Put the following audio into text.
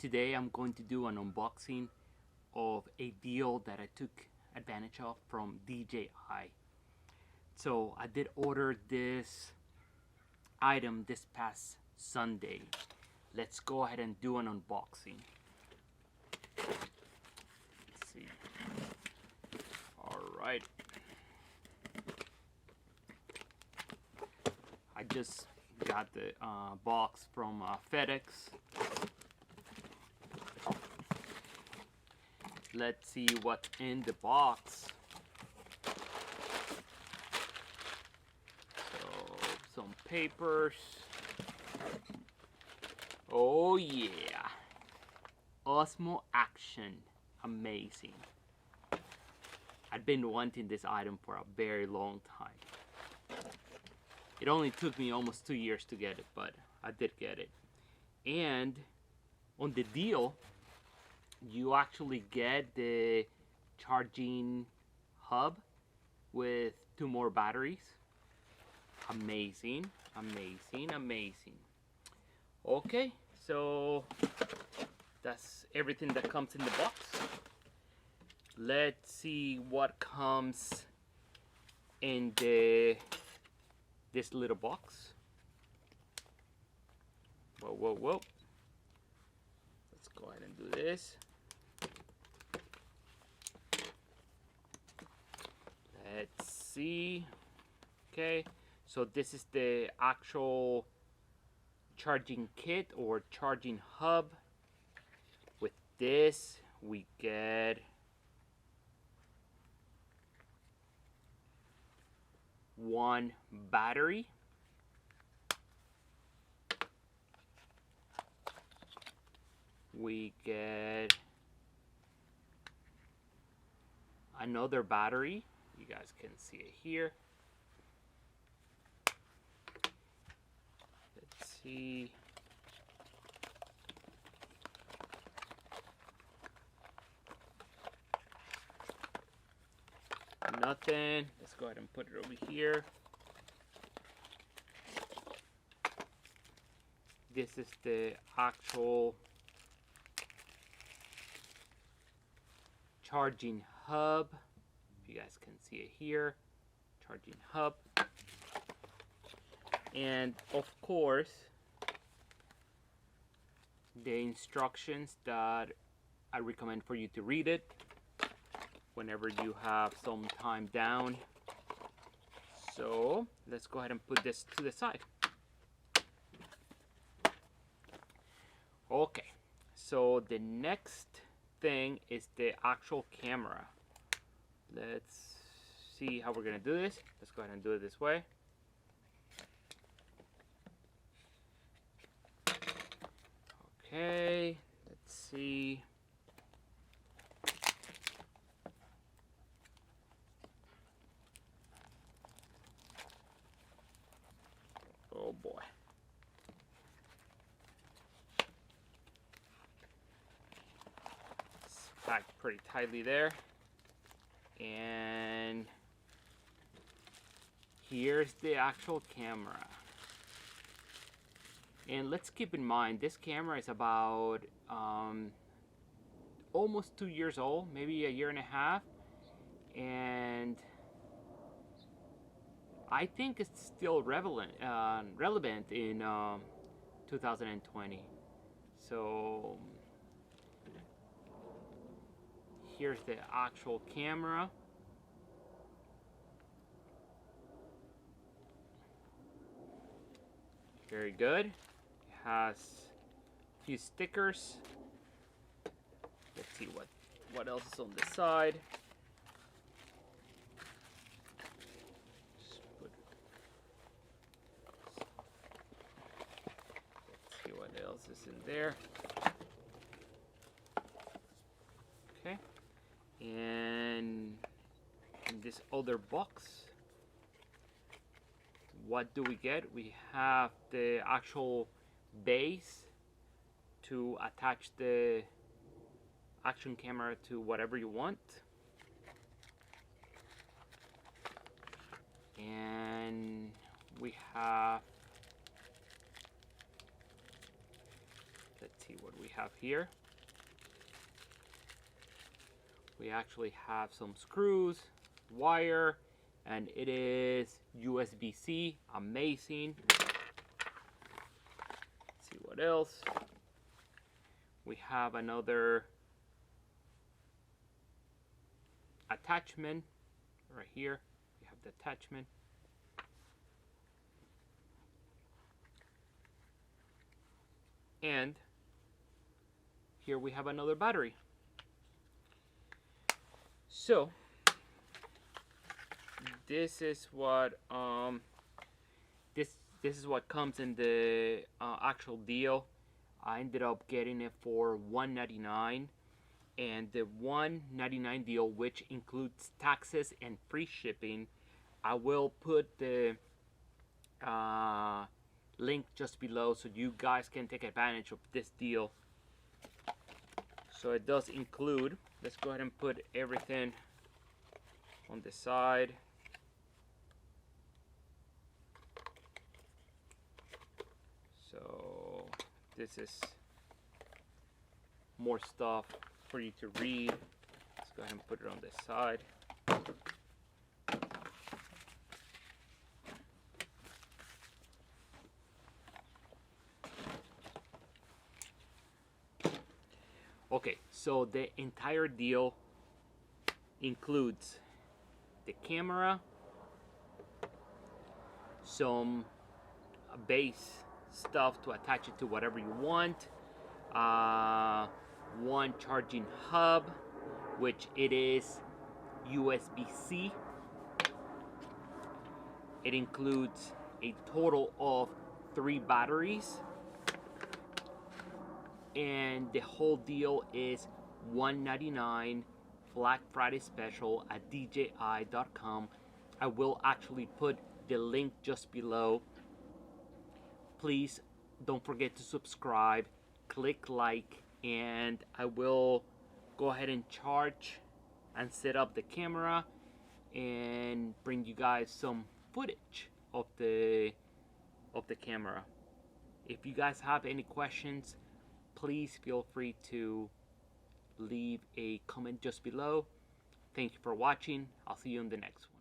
Today I'm going to do an unboxing of a deal that I took advantage of from DJI. So I did order this item this past Sunday. Let's go ahead and do an unboxing. Let's see. Alright. I just got the box from FedEx. Let's see what's in the box. So, some papers. Oh yeah. Osmo Action. Amazing. I've been wanting this item for a very long time. It only took me almost 2 years to get it, but I did get it. And on the deal, you actually get the charging hub with 2 more batteries. Amazing, amazing, amazing. Okay, so that's everything that comes in the box. Let's see what comes in this little box. Whoa, whoa, whoa. Let's go ahead and do this. Let's see. Okay, so this is the actual charging kit or charging hub. With this, we get one battery. We get another battery. You guys can see it here. Let's see. Nothing. Let's go ahead and put it over here. This is the actual charging hub. You guys can see it here. Charging hub. And of course, the instructions that I recommend for you to read it whenever you have some time down. So let's go ahead and put this to the side. Okay, so the next thing is the actual camera. Let's see how we're gonna do this. Let's go ahead and do it this way. Okay, let's see. Oh boy. It's packed pretty tightly there. And here's the actual camera. And let's keep in mind, this camera is about almost 2 years old, maybe a year and a half. And I think it's still relevant in 2020. So here's the actual camera. Very good. It has a few stickers. Let's see what else is on this side. Let's see what else is in there. Okay. And in this other box, what do we get? We have the actual base to attach the action camera to whatever you want. And we have, let's see what we have here. We actually have some screws, wire, and it is USB-C. Amazing. Let's see what else. We have another attachment right here. We have the attachment. And here we have another battery. So this is what this is what comes in the actual deal. I ended up getting it for $1.99, and the $1.99 deal, which includes taxes and free shipping, I will put the link just below so you guys can take advantage of this deal. So it does include, let's go ahead and put everything on the side. So this is more stuff for you to read. Let's go ahead and put it on this side. Okay, so the entire deal includes the camera, some base stuff to attach it to whatever you want, one charging hub, which it is USB-C. It includes a total of 3 batteries, and the whole deal is $1.99 Black Friday special at DJI.com. I will actually put the link just below. Please don't forget to subscribe, click like, and I will go ahead and charge and set up the camera and bring you guys some footage of the camera. If you guys have any questions, please feel free to leave a comment just below. Thank you for watching. I'll see you in the next one.